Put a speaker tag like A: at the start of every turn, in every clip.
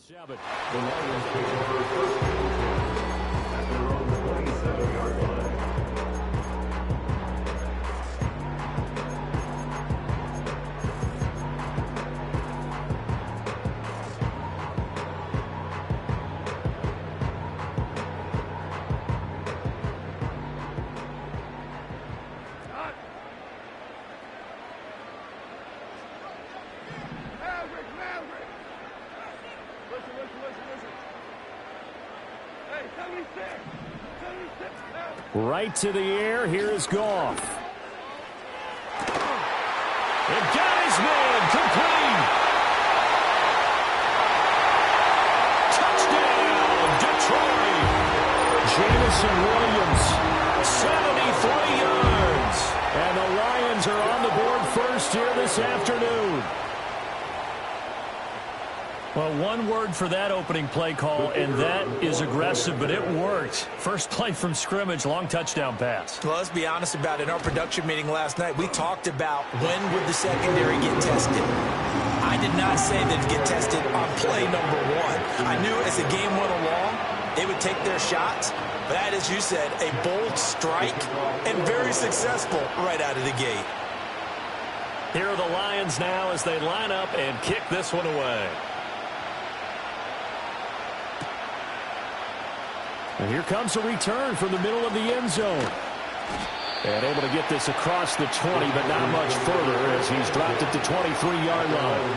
A: 7.
B: The Lions taking their first at their own 27-yard line.
A: Right to the air. Here is Goff. It got his man. Complete. Touchdown, Detroit. Jamison Williams, 73 yards. And the Lions are on the board first here this afternoon. Well, one word for that opening play call, and that is aggressive, but it worked. First play from scrimmage, long touchdown pass.
C: Well, let's be honest about it. In our production meeting last night, we talked about when would the secondary get tested. I did not say they'd get tested on play number 1. I knew as the game went along, they would take their shots. But that, as you said, a bold strike and very successful right out of the gate.
A: Here are the Lions now as they line up and kick this one away. And here comes a return from the middle of the end zone. And able to get this across the 20, but not much further as he's dropped it to 23-yard line.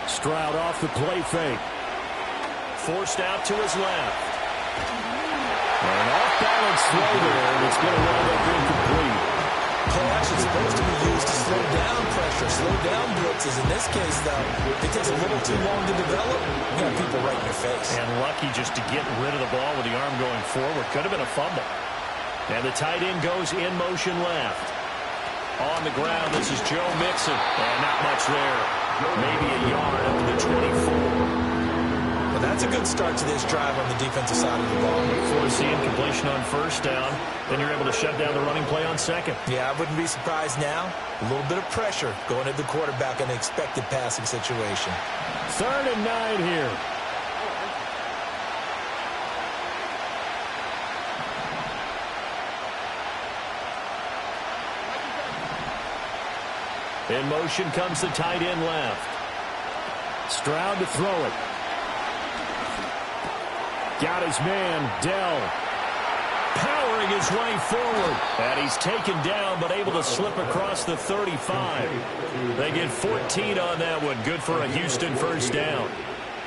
A: Stroud off the play fake. Forced out to his left. An off-balance throw there, and it's going to wind up incomplete.
C: Play action supposed to be used to slow down pressure, slow down blitzes. In this case, though, if it takes a little too long to develop, you got people right in your face.
A: And lucky just to get rid of the ball with the arm going forward. Could have been a fumble. And the tight end goes in motion left. On the ground, this is Joe Mixon. And not much there. Maybe a yard up to the 24.
C: Well, that's a good start to this drive on the defensive side of the ball.
A: Forcing completion on first down. Then you're able to shut down the running play on second.
C: Yeah, I wouldn't be surprised now. A little bit of pressure going at the quarterback in the expected passing situation.
A: 3rd and 9 here. In motion comes the tight end left. Stroud to throw it. Got his man, Dell, powering his way forward. And he's taken down, but able to slip across the 35. They get 14 on that one. Good for a Houston first down.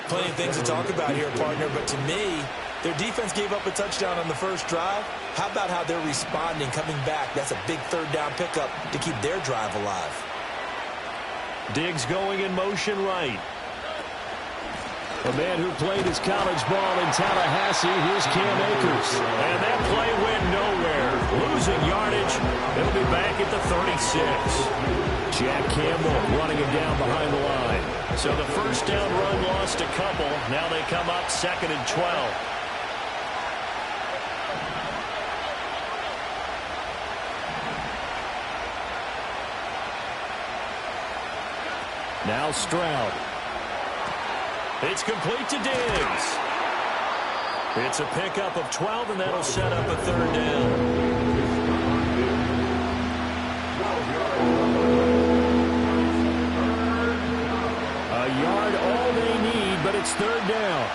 C: Plenty of things to talk about here, partner, but to me, their defense gave up a touchdown on the first drive. How about how they're responding, coming back? That's a big 3rd down pickup to keep their drive alive.
A: Diggs going in motion right. A man who played his college ball in Tallahassee, here's Cam Akers. And that play went nowhere. Losing yardage. It'll be back at the 36. Jack Campbell running him down behind the line. So the first down run lost a couple. Now they come up 2nd and 12. Now Stroud. It's complete to Diggs. It's a pickup of 12, and that'll set up a 3rd down. A yard all they need, but it's 3rd down.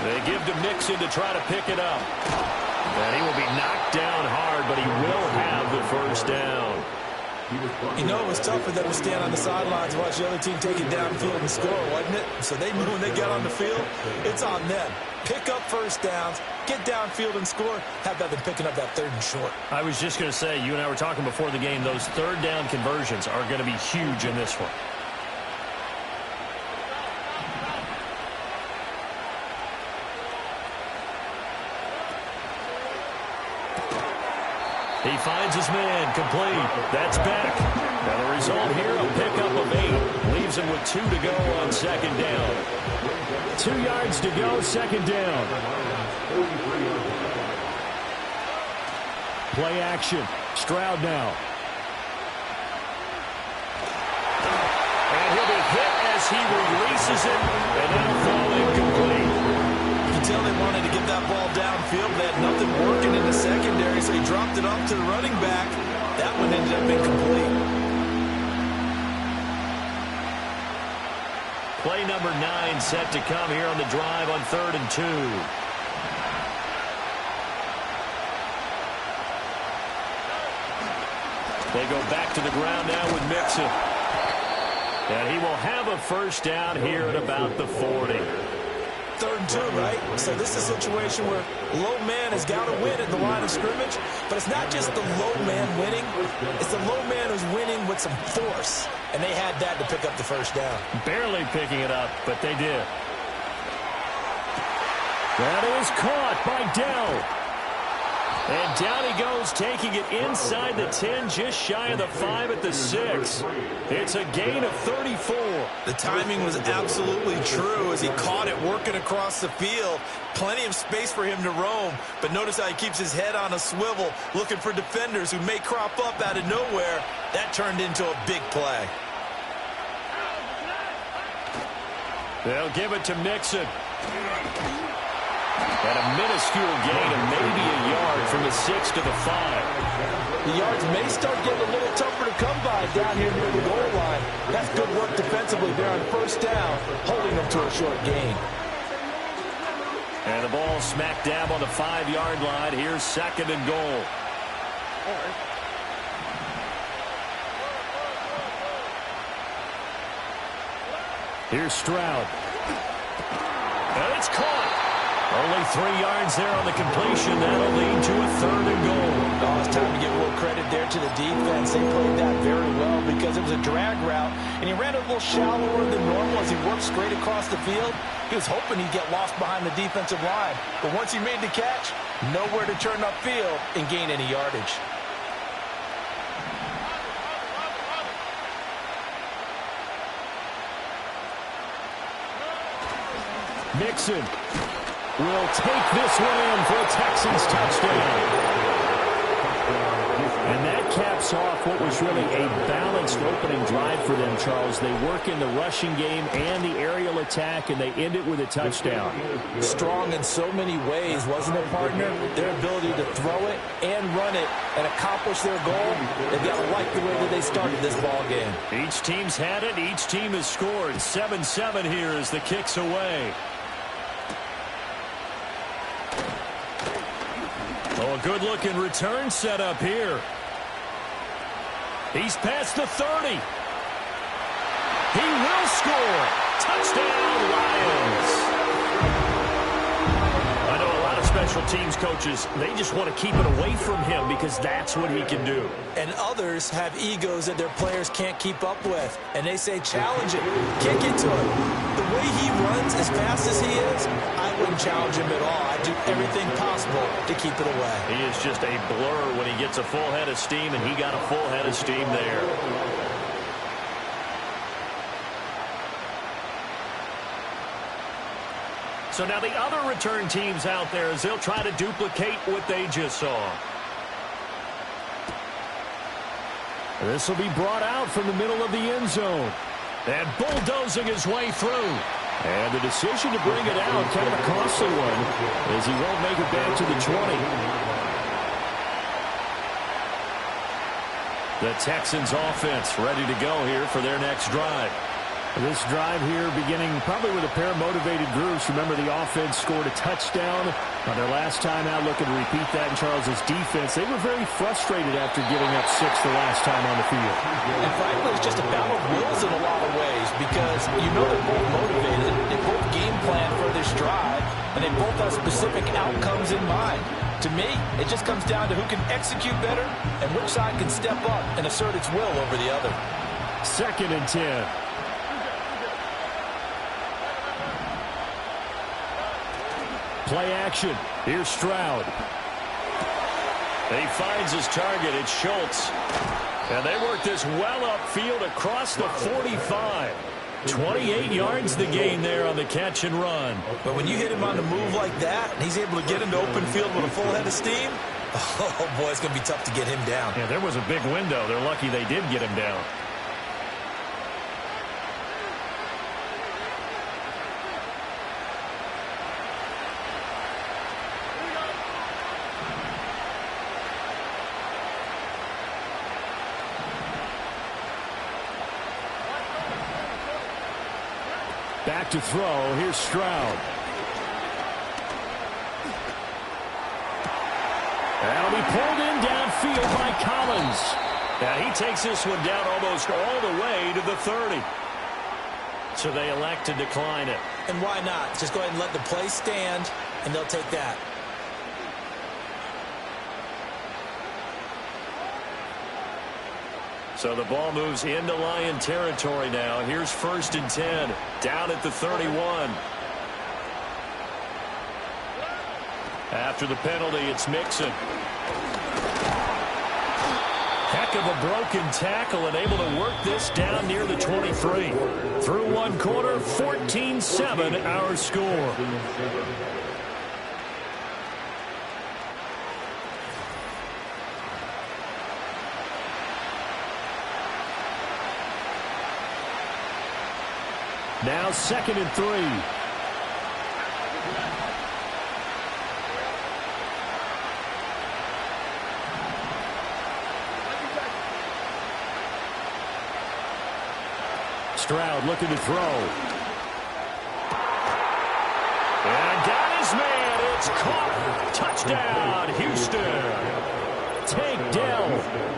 A: They give to Mixon to try to pick it up. And he will be knocked down hard, but he will have the first down.
C: You know, it was tough for them to stand on the sidelines and watch the other team take it downfield and score, wasn't it? So they knew when they got on the field, it's on them. Pick up first downs, get downfield and score. How about them picking up that 3rd and short?
A: I was just going to say, you and I were talking before the game, those 3rd down conversions are going to be huge in this one. He finds his man, complete. That's back. Now the result here, a pickup of 8. Leaves him with 2 to go on second down. 2 yards to go, second down. Play action. Stroud now. And he'll be hit as he releases it, and that'll fall incomplete.
C: You can tell they wanted to get that ball downfield. They had nothing working in the secondary, so he dropped it off to the running back. That one ended up incomplete.
A: Play number 9 set to come here on the drive on 3rd and 2. They go back to the ground now with Mixon. And he will have a first down here at about the 40.
C: 3rd and 2, right? So this is a situation where low man has got to win at the line of scrimmage, but it's not just the low man winning. It's the low man who's winning with some force, and they had that to pick up the first down.
A: Barely picking it up, but they did. That is caught by Dell. And down he goes, taking it inside the 10, just shy of the 5 at the 6. It's a gain of 34.
C: The timing was absolutely true as he caught it working across the field. Plenty of space for him to roam, but notice how he keeps his head on a swivel, looking for defenders who may crop up out of nowhere. That turned into a big play.
A: They'll give it to Mixon. And a minuscule gain of maybe a yard from the 6 to the 5.
C: The yards may start getting a little tougher to come by down here near the goal line. That's good work defensively there on first down, holding them to a short gain.
A: And the ball smack dab on the 5-yard line. Here's 2nd and goal. Here's Stroud. And it's caught. Only 3 yards there on the completion. That'll lead to a 3rd and goal.
C: Oh, it's time to give a little credit there to the defense. They played that very well because it was a drag route, and he ran it a little shallower than normal as he worked straight across the field. He was hoping he'd get lost behind the defensive line, but once he made the catch, nowhere to turn upfield and gain any yardage.
A: Mixon will take this one in for a Texans touchdown. And that caps off what was really a balanced opening drive for them, Charles. They work in the rushing game and the aerial attack, and they end it with a touchdown.
C: Strong in so many ways, wasn't it, partner? Their ability to throw it and run it and accomplish their goal, they've got to like the way that they started this ball game.
A: Each team's had it. Each team has scored. 7-7 here as the kick's away. Oh, a good-looking return set up here. He's past the 30. He will score. Touchdown, Lions. I know a lot of special teams coaches, they just want to keep it away from him because that's what he can do.
C: And others have egos that their players can't keep up with. And they say, challenge him. Kick it to him. The way he runs as fast as he is, I wouldn't challenge him at all. I'd do everything possible to keep it away.
A: He is just a blur when he gets a full head of steam, and he got a full head of steam there. So now the other return teams out there as they'll try to duplicate what they just saw. This will be brought out from the middle of the end zone. And bulldozing his way through. And the decision to bring it out, kind of a costly one, as he won't make it back to the 20. The Texans offense ready to go here for their next drive.
D: This drive here beginning probably with a pair of motivated groups. Remember, the offense scored a touchdown on their last time out, looking to repeat that in Charles's defense. They were very frustrated after giving up 6 the last time on the field.
C: And frankly, it's just a battle of wills in a lot of ways because you know they're both motivated. They both game plan for this drive, and they both have specific outcomes in mind. To me, it just comes down to who can execute better and which side can step up and assert its will over the other.
D: 2nd and 10.
A: Play action. Here's Stroud. He finds his target. It's Schultz. And they work this well upfield across the 45. 28 yards the gain there on the catch and run.
C: But when you hit him on the move like that, and he's able to get into open field with a full head of steam, oh, boy, it's going to be tough to get him down.
A: Yeah, there was a big window. They're lucky they did get him down. Back to throw. Here's Stroud. That'll be pulled in downfield by Collins. Now he takes this one down almost all the way to the 30. So they elect to decline it.
C: And why not? Just go ahead and let the play stand, and they'll take that.
A: So the ball moves into Lion territory now. Here's 1st and 10. Down at the 31. After the penalty, it's Mixon. Heck of a broken tackle and able to work this down near the 23. Through one quarter, 14-7 our score. Now 2nd and 3. Stroud looking to throw. And got his man. It's caught. Touchdown, Houston. Tank Dell,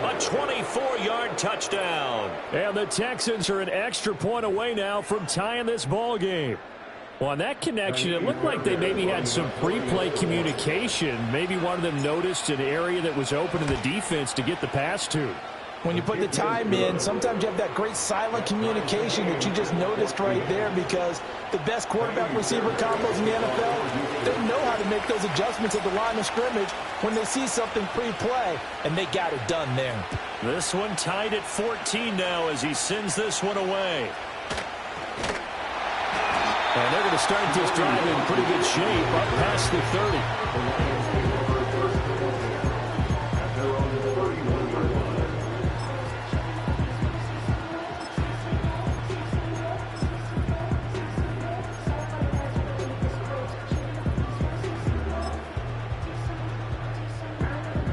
A: a 24-yard touchdown. And the Texans are an extra point away now from tying this ball game. Well, on that connection, it looked like they maybe had some pre-play communication. Maybe one of them noticed an area that was open in the defense to get the pass to.
C: When you put the time in, sometimes you have that great silent communication that you just noticed right there, because the best quarterback-receiver combos in the NFL, they know how to make those adjustments at the line of scrimmage when they see something pre-play, and they got it done there.
A: This one tied at 14 now as he sends this one away. And they're going to start this drive in pretty good shape up past the 30.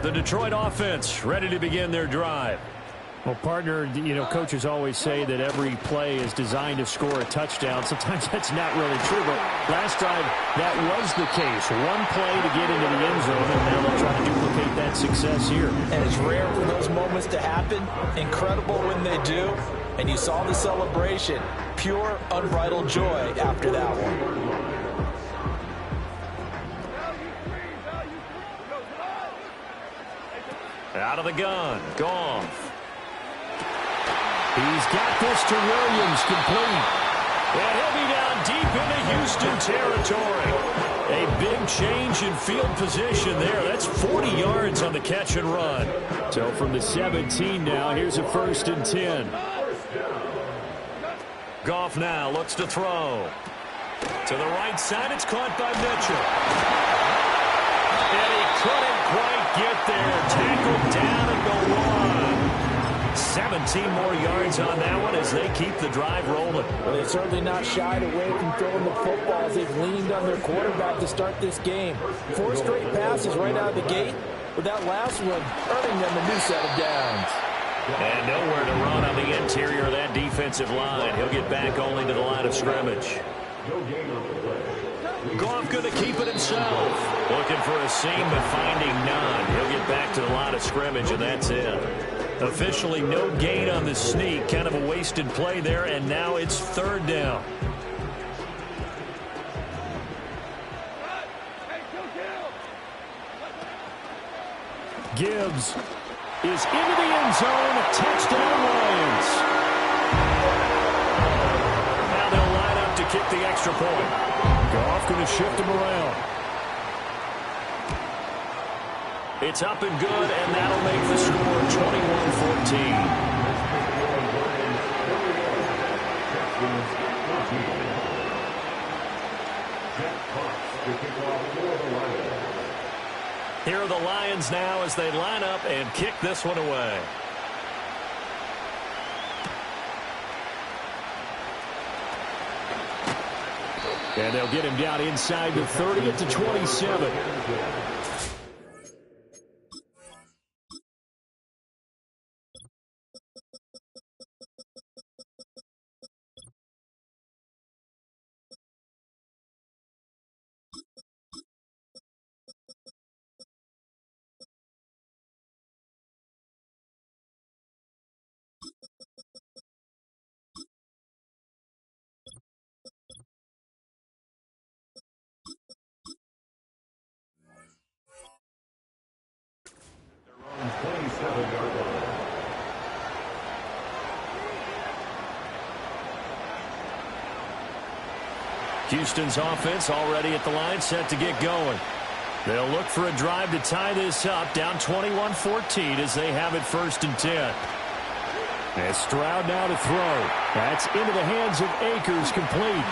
A: The Detroit offense ready to begin their drive. Well, partner, you know, coaches always say that every play is designed to score a touchdown. Sometimes that's not really true, but last drive that was the case. One play to get into the end zone, and now they'll try to duplicate that success here.
C: And it's rare for those moments to happen. Incredible when they do. And you saw the celebration. Pure, unbridled joy after that one.
A: Out of the gun, Goff. He's got this to Williams, complete. And he'll be down deep into Houston territory. A big change in field position there. That's 40 yards on the catch and run. So from the 17 now, here's a 1st and 10. Goff now looks to throw. To the right side, it's caught by Mitchell. And he couldn't quite get there. Tackled down at the 1. 17 more yards on that one as they keep the drive rolling.
C: Well, they've certainly not shied away from throwing the football as they've leaned on their quarterback to start this game. 4 straight passes right out of the gate, with that last one earning them a new set of downs.
A: And nowhere to run on the interior of that defensive line. He'll get back only to the line of scrimmage. Goff going to keep it himself. Looking for a seam, but finding none. He'll get back to the line of scrimmage, and that's it. Officially no gain on the sneak. Kind of a wasted play there, and now it's 3rd down. Gibbs is into the end zone. Touchdown, Lions. Now they'll line up to kick the extra point. Goff going to shift him around. It's up and good, and that'll make the score 21-14. Here are the Lions now as they line up and kick this one away. And they'll get him down inside the 30 at the 27. Houston's offense already at the line, set to get going. They'll look for a drive to tie this up, down 21-14 as they have it 1st and 10. And Stroud now to throw. That's into the hands of Akers, complete.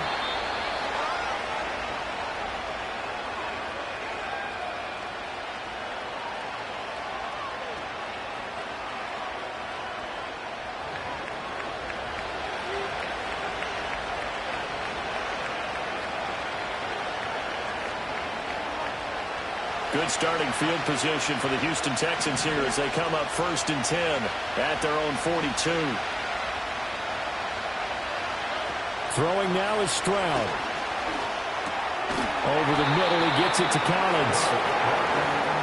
A: Good starting field position for the Houston Texans here as they come up 1st and 10 at their own 42. Throwing now is Stroud. Over the middle, he gets it to Collins.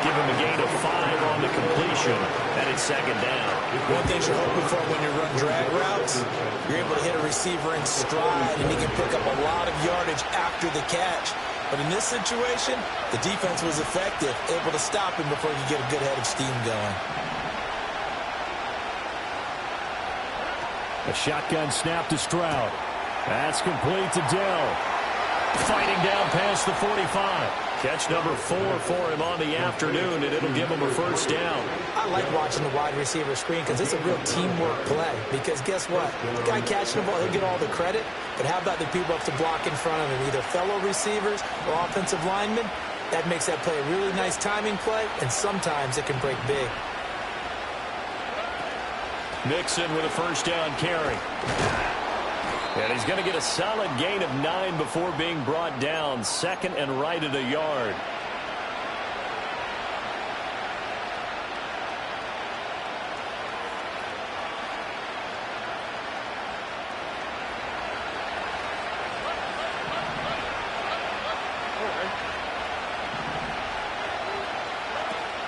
A: Give him a gain of 5 on the completion, and it's 2nd down.
C: One thing you're hoping for when you run drag routes, you're able to hit a receiver in stride, and he can pick up a lot of yardage after the catch. But in this situation, the defense was effective, able to stop him before he could get a good head of steam going.
D: A shotgun snap to Stroud. That's complete to Dell. Fighting down past the 45.
A: Catch number 4 for him on the afternoon, and it'll give him a 1st down.
C: I like watching the wide receiver screen because it's a real teamwork play. Because guess what? The guy catching the ball, he'll get all the credit. But how about the people up to block in front of him, either fellow receivers or offensive linemen? That makes that play a really nice timing play, and sometimes it can break big.
A: Mixon with a 1st down carry. And he's going to get a solid gain of 9 before being brought down. 2nd and right at a yard.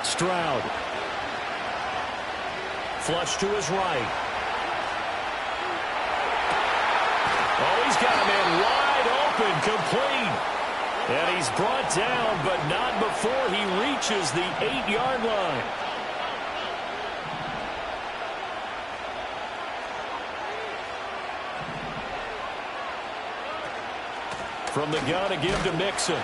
A: Stroud. Flush to his right. Oh, he's got a man wide open, complete. And he's brought down, but not before he reaches the 8-yard line. From the gun, a give to Mixon.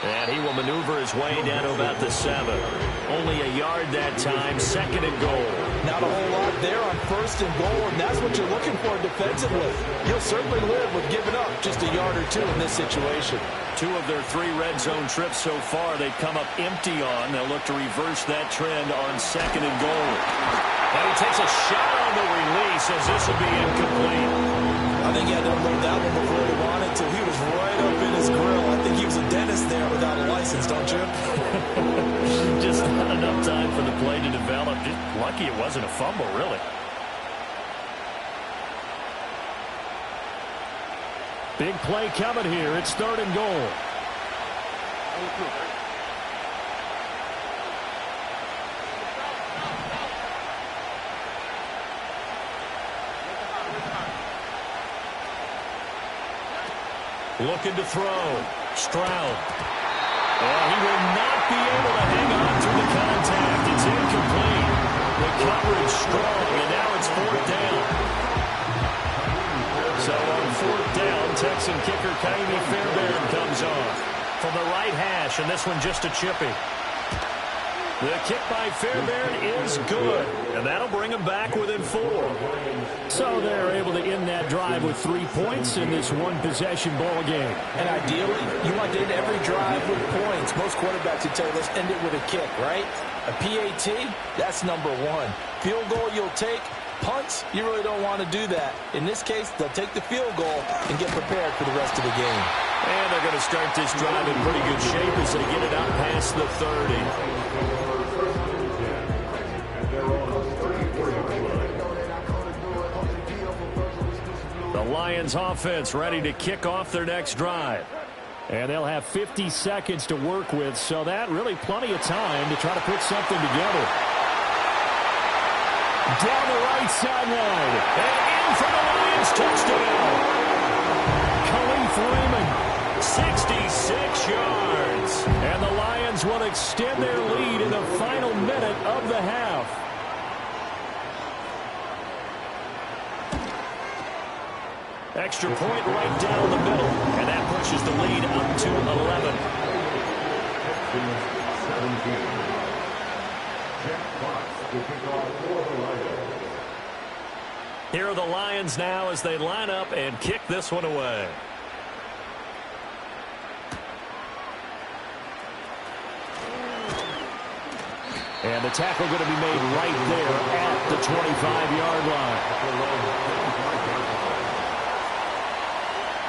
A: And he will maneuver his way down to about the 7. Only a yard that time, 2nd and goal.
C: Not a whole lot there on 1st and goal, and that's what you're looking for defensively. You'll certainly live with giving up just a yard or 2 in this situation.
A: 2 of their 3 red zone trips so far, they've come up empty on. They'll look to reverse that trend on 2nd and goal. And he takes a shot on the release as this will be incomplete.
C: I think he had to unload that one before he wanted to. He was right up in his grill. I think he was a dentist there without a license, don't you?
A: Just not enough time for the play to develop. Just lucky it wasn't a fumble, really.
D: Big play coming here. It's 3rd and goal.
A: Looking to throw. Stroud. Well, he will not be able to hang on through the contact. It's incomplete. The coverage strong, and now it's 4th down. So on 4th down, Texan kicker Kaimi Fairbairn comes on from the right hash, and this one just a chippy. The kick by Fairbairn is good, and that'll bring them back within 4.
D: So they're able to end that drive with 3 points in this one-possession ball game.
C: And ideally, you want to end every drive with points. Most quarterbacks would tell you, let's end it with a kick, right? A PAT, that's number 1. Field goal you'll take. Punts, you really don't want to do that. In this case, they'll take the field goal and get prepared for the rest of the game.
A: And they're going to start this drive in pretty good shape as they get it out past the 30. The Lions offense ready to kick off their next drive.
D: And they'll have 50 seconds to work with, so that really plenty of time to try to put something together. Down the right sideline.
A: And in for the Lions touchdown.
D: Khalif Raymond.
A: 66 yards.
D: And the Lions will extend their lead in the final minute of the half.
A: Extra point right down the middle. And that pushes the lead up to 11.
B: 17. Jack Fox to kick off for the Lions.
A: Here are the Lions now as they line up and kick this one away.
D: And the tackle going to be made right there at the 25-yard line.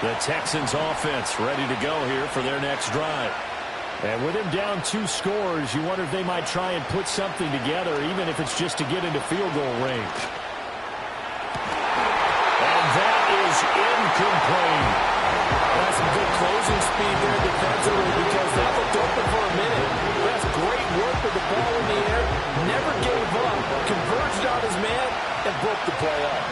A: The Texans offense ready to go here for their next drive.
D: And with him down 2 scores, you wonder if they might try and put something together, even if it's just to get into field goal range.
A: And that is incomplete.
C: That's some good closing speed there defensively because that looked open for a minute. That's great work with the ball in the air. Never gave up. Converged on his man and broke the play up.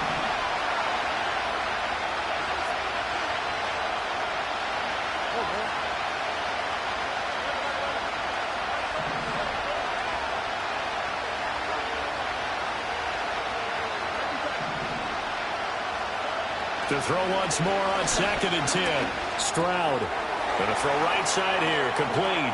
A: To throw once more on 2nd and 10.
D: Stroud.
A: Going to throw right side here. Complete.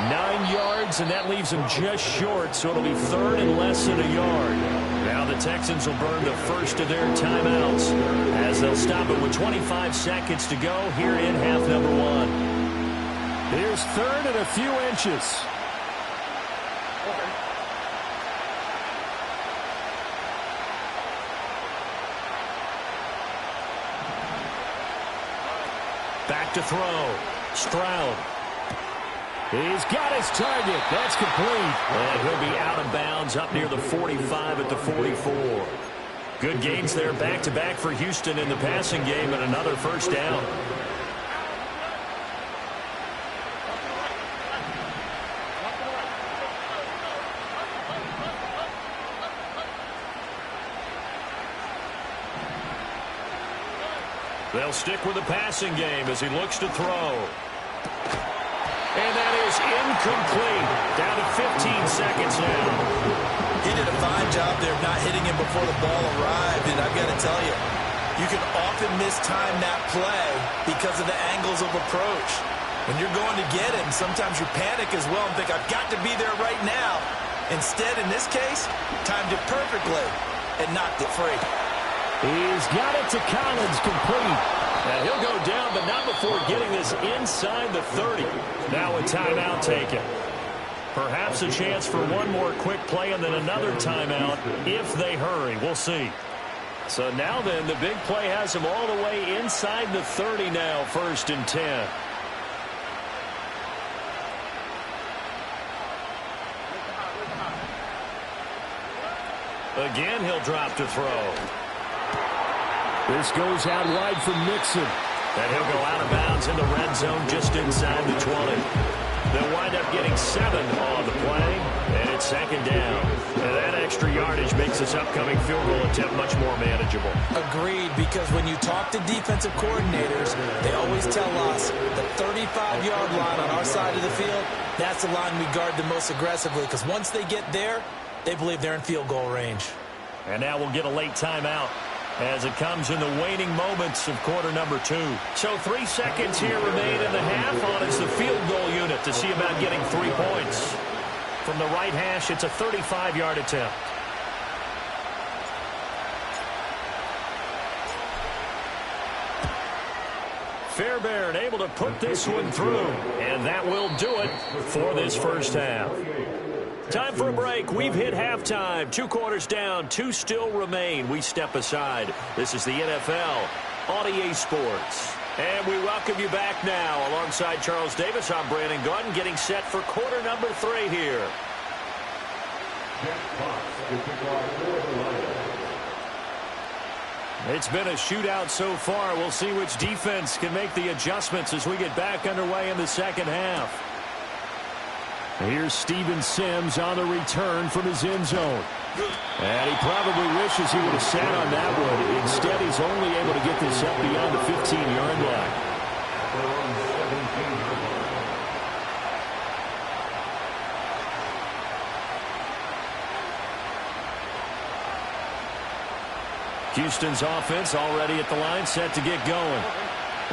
D: 9 yards, and that leaves him just short, so it'll be 3rd and less than a yard.
A: Now the Texans will burn the first of their timeouts as they'll stop it with 25 seconds to go here in half number 1.
D: Here's 3rd and a few inches.
A: Back to throw. Stroud.
D: He's got his target. That's complete.
A: And he'll be out of bounds up near the 45 at the 44. Good gains there back-to-back for Houston in the passing game and another first down. They'll stick with the passing game as he looks to throw. And that is incomplete. Down to 15 seconds now.
C: He did a fine job there of not hitting him before the ball arrived. And I've got to tell you, you can often mistime that play because of the angles of approach. When you're going to get him, sometimes you panic as well and think, I've got to be there right now. Instead, in this case, timed it perfectly and knocked it free.
D: He's got it to Collins, complete.
A: And he'll go down, but not before getting this inside the 30. Now a timeout taken. Perhaps a chance for one more quick play and then another timeout if they hurry. We'll see. So now then, the big play has him all the way inside the 30 now, 1st and 10. Again, he'll drop to throw.
D: This goes out wide from Nixon.
A: And he'll go out of bounds in the red zone just inside the 20. They'll wind up getting 7 on the play, and it's 2nd down. And that extra yardage makes this upcoming field goal attempt much more manageable.
C: Agreed, because when you talk to defensive coordinators, they always tell us the 35-yard line on our side of the field, that's the line we guard the most aggressively, because once they get there, they believe they're in field goal range.
A: And now we'll get a late timeout. as it comes in the waning moments of quarter number 2. So 3 seconds here remain in the half on as the field goal unit to see about getting 3 points. From the right hash, it's a 35-yard attempt. Fairbairn able to put this one through, and that will do it for this first half. Time for a break. We've hit halftime. 2 quarters down, 2 still remain. We step aside. This is the NFL on EA Sports. And we welcome you back now. Alongside Charles Davis, I'm Brandon Gaudin, getting set for quarter number 3 here. It's been a shootout so far. We'll see which defense can make the adjustments as we get back underway in the second half. Here's Steven Sims on the return from his end zone. And he probably wishes he would have sat on that one. Instead, he's only able to get this up beyond the 15-yard line. Houston's offense already at the line, set to get going.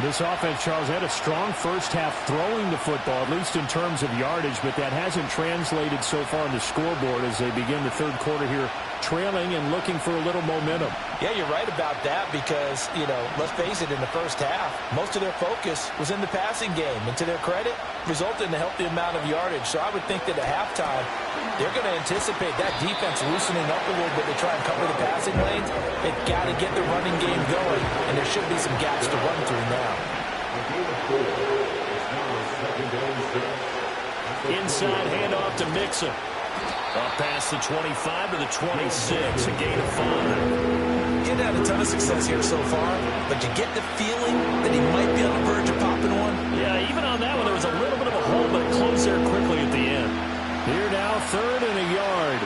D: This offense, Charles, had a strong first half throwing the football, at least in terms of yardage, but that hasn't translated so far on the scoreboard as they begin the third quarter here, trailing and looking for a little momentum.
C: Yeah, you're right about that because, let's face it, in the first half, most of their focus was in the passing game. And to their credit, resulted in a healthy amount of yardage. So I would think that at halftime, they're going to anticipate that defense loosening up a little bit to try and cover the passing lanes. They've got to get the running game going, and there should be some gaps to run through now.
A: Inside handoff to Mixon. Up past the 25 to the 26, a gain of 5.
C: He's had a ton of success here so far, but you get the feeling that he might be on the verge of popping one.
A: Yeah, even on that one, there was a little bit of a hole, but it closed there quickly at the end.
D: Here now, 3rd and a yard.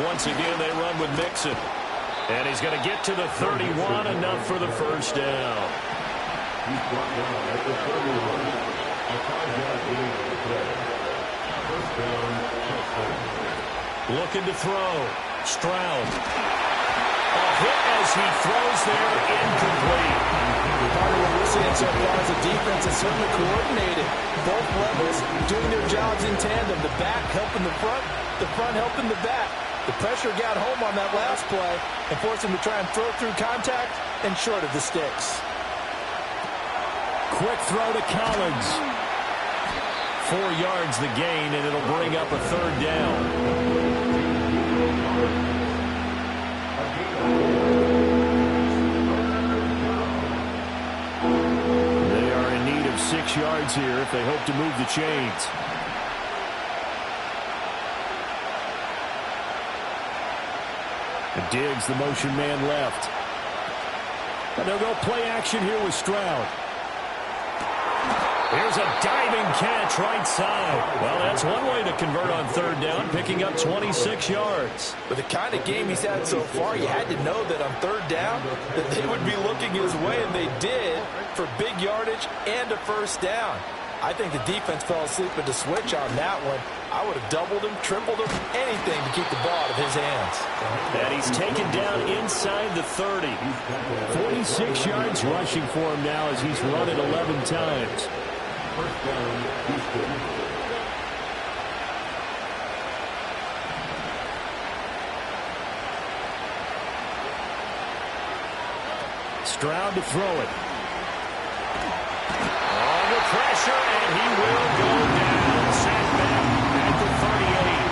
A: Once again, they run with Mixon. And he's going to get to the 31, enough for the first down.
B: He's brought down at the 31. A 5-yard gain on the play. First down, touchdown.
A: Looking to throw. Stroud. A hit as he throws there, incomplete.
C: Part of what we're seeing so far is the defense is certainly coordinated. Both levels doing their jobs in tandem. The back helping the front helping the back. The pressure got home on that last play and forced him to try and throw through contact and short of the sticks.
D: Quick throw to Collins.
A: 4 yards the gain, and it'll bring up a 3rd down.
D: They are in need of 6 yards here if they hope to move the chains. Diggs, the motion man left. And they'll go play action here with Stroud.
A: Here's a diving catch right side. Well, that's one way to convert on 3rd down, picking up 26 yards.
C: With the kind of game he's had so far, you had to know that on 3rd down that they would be looking his way, and they did, for big yardage and a first down. I think the defense fell asleep at the switch on that one. I would have doubled him, tripled him, anything to keep the ball out of his hands.
A: And he's taken down inside the 30.
D: 46 yards rushing for him now as he's run it 11 times.
B: First down, Houston.
D: Stroud to throw it.
A: Under pressure, and he will go down. Sacked back at the 38.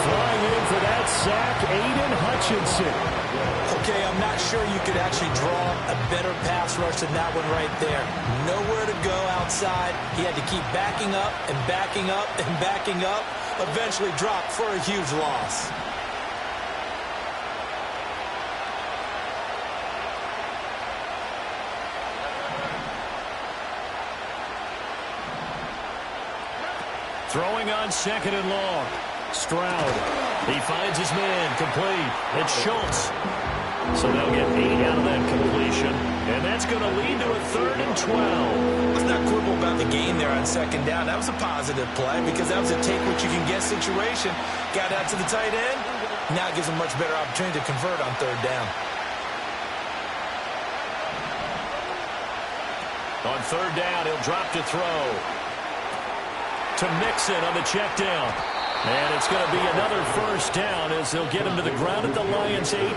D: Flying in for that sack, Aiden Hutchinson.
C: Okay, I'm not sure you could actually draw a better pass rush than that one right there. Nowhere to go outside. He had to keep backing up and backing up and backing up. Eventually dropped for a huge loss.
A: Throwing on 2nd and long. Stroud. He finds his man, complete. It's Schultz. So they'll get 8 out of that completion. And that's going to lead to a 3rd and 12.
C: Let's not quibble about the gain there on 2nd down. That was a positive play because that was a take-what-you-can-get situation. Got out to the tight end. Now it gives them a much better opportunity to convert on 3rd down.
A: On 3rd down, he'll drop to throw. To Mixon on the check down. And it's going to be another 1st down as they'll get him to the ground at the Lions' 18.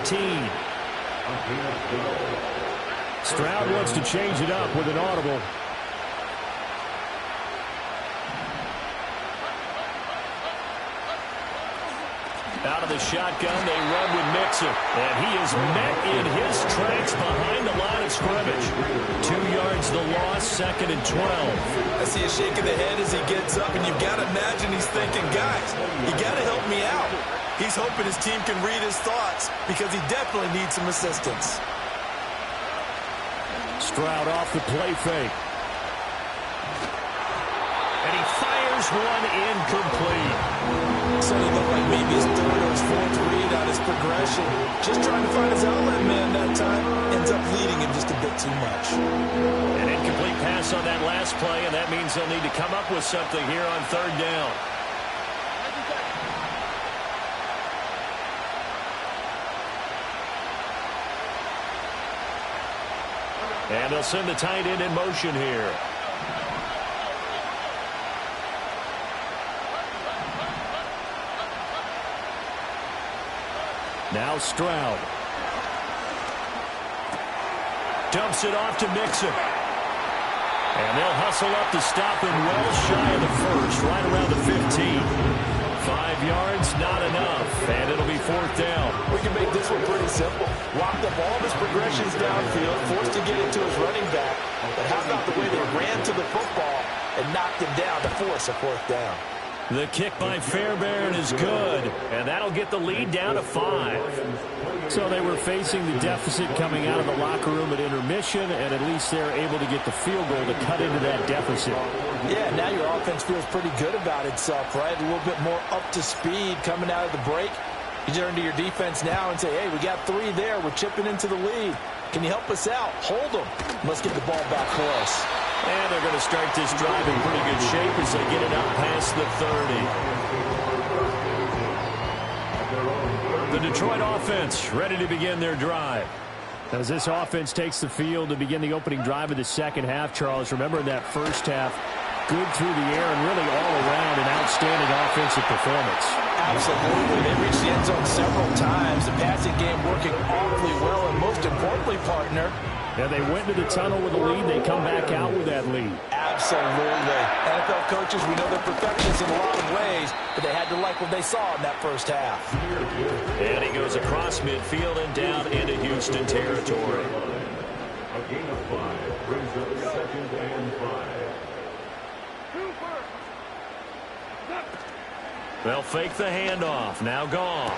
D: Stroud wants to change it up with an audible.
A: Out of the shotgun, they run with Mixon. And he is met in his tracks behind the line of scrimmage. 2 yards the loss, 2nd and 12.
C: I see a shake of the head as he gets up, and you've got to imagine he's thinking, guys, you got to help me out. He's hoping his team can read his thoughts because he definitely needs some assistance.
D: Stroud off the play fake.
A: And he fires one incomplete.
C: So he looked like maybe his 3rd or his 4th read on his progression. Just trying to find his outlet man that time. Ends up leading him just a bit too much.
A: An incomplete pass on that last play, and that means they'll need to come up with something here on 3rd down. And they'll send the tight end in motion here.
D: Now Stroud.
A: Dumps it off to Mixon. And they'll hustle up to stop him well shy of the 1st, right around the 15. 5 yards, not enough, and it'll be 4th down.
C: We can make this one pretty simple. Locked up all of his progressions downfield, forced to get it to his running back. But how about the way they ran to the football and knocked him down to force a 4th down?
A: The kick by Fairbairn is good, and that'll get the lead down to 5.
D: So they were facing the deficit coming out of the locker room at intermission, and at least they're able to get the field goal to cut into that deficit.
C: Yeah, now your offense feels pretty good about itself, right? A little bit more up to speed coming out of the break. You turn to your defense now and say, hey, we got 3 there. We're chipping into the lead. Can you help us out? Hold them. Let's get the ball back for us.
A: And they're going to start this drive in pretty good shape as they get it up past the 30. The Detroit offense ready to begin their drive.
D: As this offense takes the field to begin the opening drive of the 2nd half, Charles, remember in that 1st half, good through the air and really all around an outstanding offensive performance.
C: Absolutely. They reached the end zone several times. The passing game working awfully well, and most importantly, partner,
D: yeah, they went to the tunnel with a lead. They come back out with that lead.
C: Absolutely. NFL coaches, we know they're perfectionists in a lot of ways, but they had to like what they saw in that 1st half.
A: And he goes across midfield and down into Houston territory.
B: A gain of 5 brings up 2nd and 5.
A: They'll fake the handoff. Now Goff.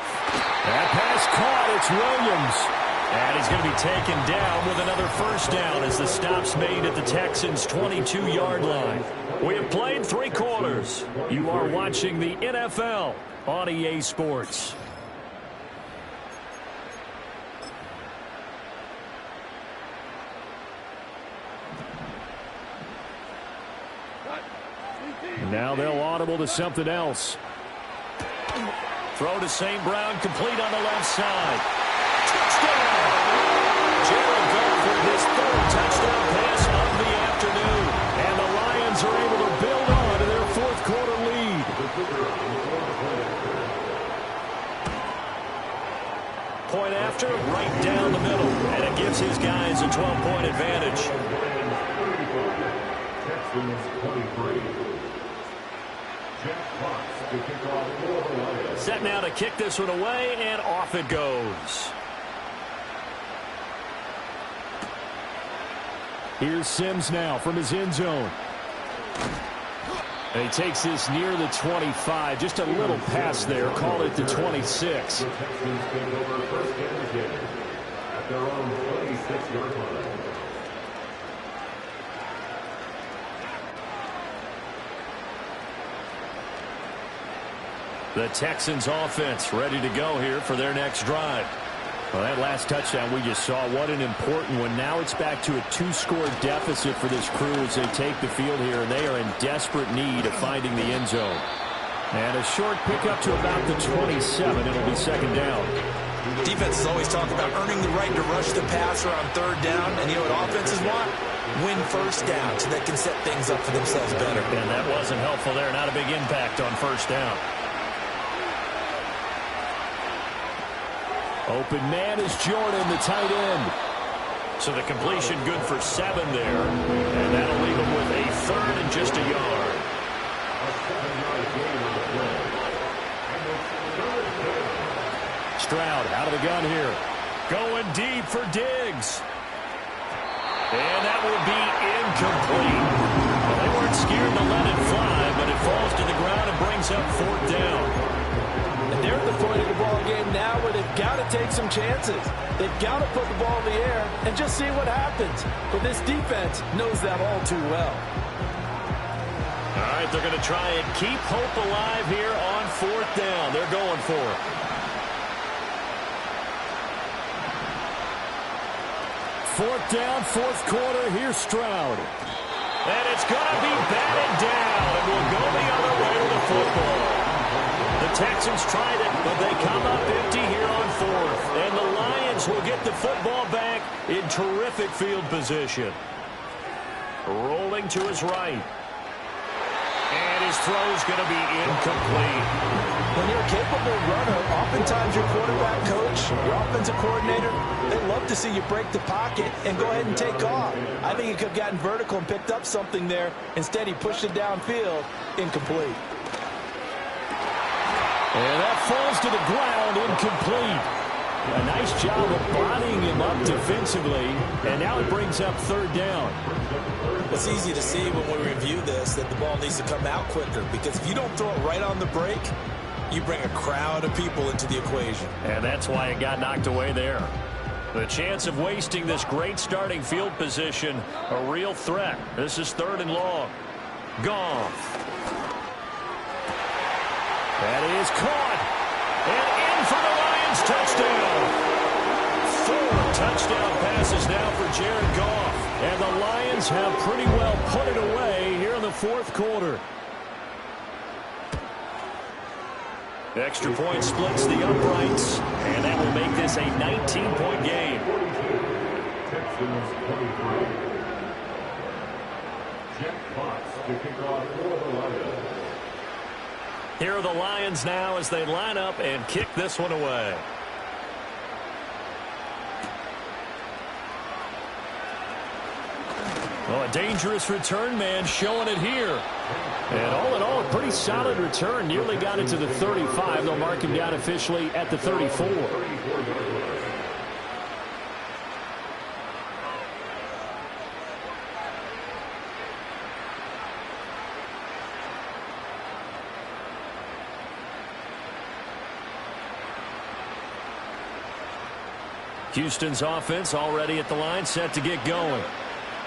A: That pass caught. It's Williams. And he's going to be taken down with another 1st down as the stop's made at the Texans' 22-yard line. We have played 3 quarters. You are watching the NFL on EA Sports.
D: Now they'll audible to something else.
A: Throw to St. Brown, complete on the left side. Touchdown! Jared Goff with his 3rd touchdown pass of the afternoon. And the Lions are able to build on to their 4th quarter lead. Point after, right down the middle. And it gives his guys a 12-point advantage.
B: Texans 23.
A: Set now to kick this one away, and off it goes.
D: Here's Sims now from his end zone.
A: And he takes this near the 25. Just a little pass there. Call it the 26.
B: The Texans take over 1st and 10 at their own 26-yard line.
A: The Texans offense ready to go here for their next drive.
D: Well, that last touchdown we just saw, what an important one. Now it's back to a 2-score deficit for this crew as they take the field here, and they are in desperate need of finding the end zone. And a short pickup to about the 27. It'll be second down.
C: Defenses always talk about earning the right to rush the passer on third down, and you know what offenses want? Win first down so they can set things up for themselves better.
D: And that wasn't helpful there. Not a big impact on first down. Open man is Jordan, the tight end. So the completion good for 7 there. And that'll leave him with a third and just a yard. Stroud out of the gun here. Going deep for Diggs. And that will be incomplete. Well, they weren't scared to let it fly, but it falls to the ground and brings up fourth down.
E: And they're at the point of the ball game now where they've got to take some chances. They've got to put the ball in the air and just see what happens. But this defense knows that all too well.
A: All right, they're going to try and keep hope alive here on fourth down. They're going for it.
D: Fourth down, fourth quarter. Here's Stroud.
A: And it's going to be batted down. And will go the other way with the football. The Texans tried it, but they come up empty here on fourth. And the Lions will get the football back in terrific field position. Rolling to his right. And his throw's going to be incomplete.
E: When you're a capable runner, oftentimes your quarterback coach, your offensive coordinator, they love to see you break the pocket and go ahead and take off. I think he could have gotten vertical and picked up something there. Instead, he pushed it downfield, incomplete.
D: And that falls to the ground, incomplete. A nice job of bodying him up defensively, and now it brings up third down.
C: It's easy to see when we review this that the ball needs to come out quicker, because if you don't throw it right on the break, you bring a crowd of people into the equation.
D: And that's why it got knocked away there.
A: The chance of wasting this great starting field position, a real threat. This is third and long. Goff.
D: That is caught. And in for the Lions touchdown. 4 touchdown passes now for Jared Goff. And the Lions have pretty well put it away here in the fourth quarter.
A: Extra point splits the uprights, and that will make this a 19-point game.
B: Texans 23. Jack Potts to kick off for the Lions.
A: Here are the Lions now as they line up and kick this one away.
D: Well, a dangerous return man showing it here. And all in all, a pretty solid return. Nearly got it to the 35. They'll mark him down officially at the 34. Houston's offense already at the line, set to get going.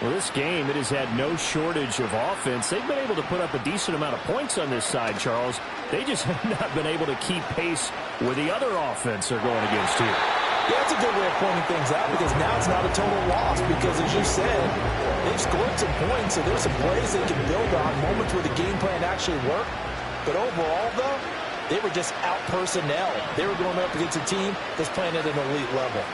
D: Well, this game, it has had no shortage of offense. They've been able to put up a decent amount of points on this side, Charles. They just have not been able to keep pace with the other offense they're going against here.
E: Yeah, that's a good way of pointing things out, because now it's not a total loss, because as you said, they've scored some points, so there's some plays they can build on, moments where the game plan actually worked. But overall, though, they were just out personnel. They were going up against a team that's playing at an elite level.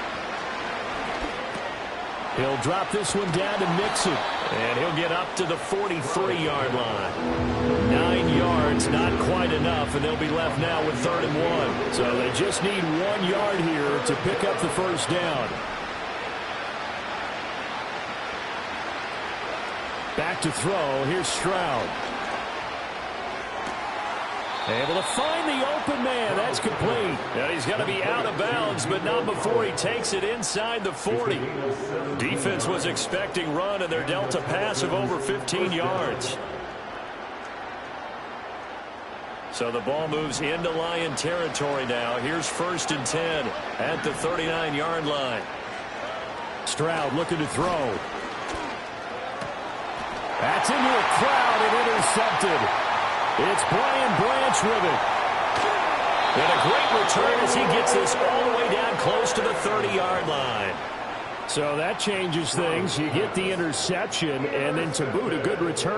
D: He'll drop this one down to Mixon.
A: And he'll get up to the 43-yard line.
D: 9 yards, not quite enough, and they'll be left now with 3rd and 1. So they just need 1 yard here to pick up the first down. Back to throw. Here's Stroud. Able to find the open man. That's complete.
A: And he's going to be out of bounds, but not before he takes it inside the 40. Defense was expecting run, and they're dealt a pass of over 15 yards. So the ball moves into Lion territory now. Here's 1st and 10 at the 39-yard line.
D: Stroud looking to throw. That's into a crowd and intercepted. It's Brian Branch with it.
A: And a great return as he gets this all the way down down close to the 30-yard line.
D: So that changes things. You get the interception, and then to boot, a good return.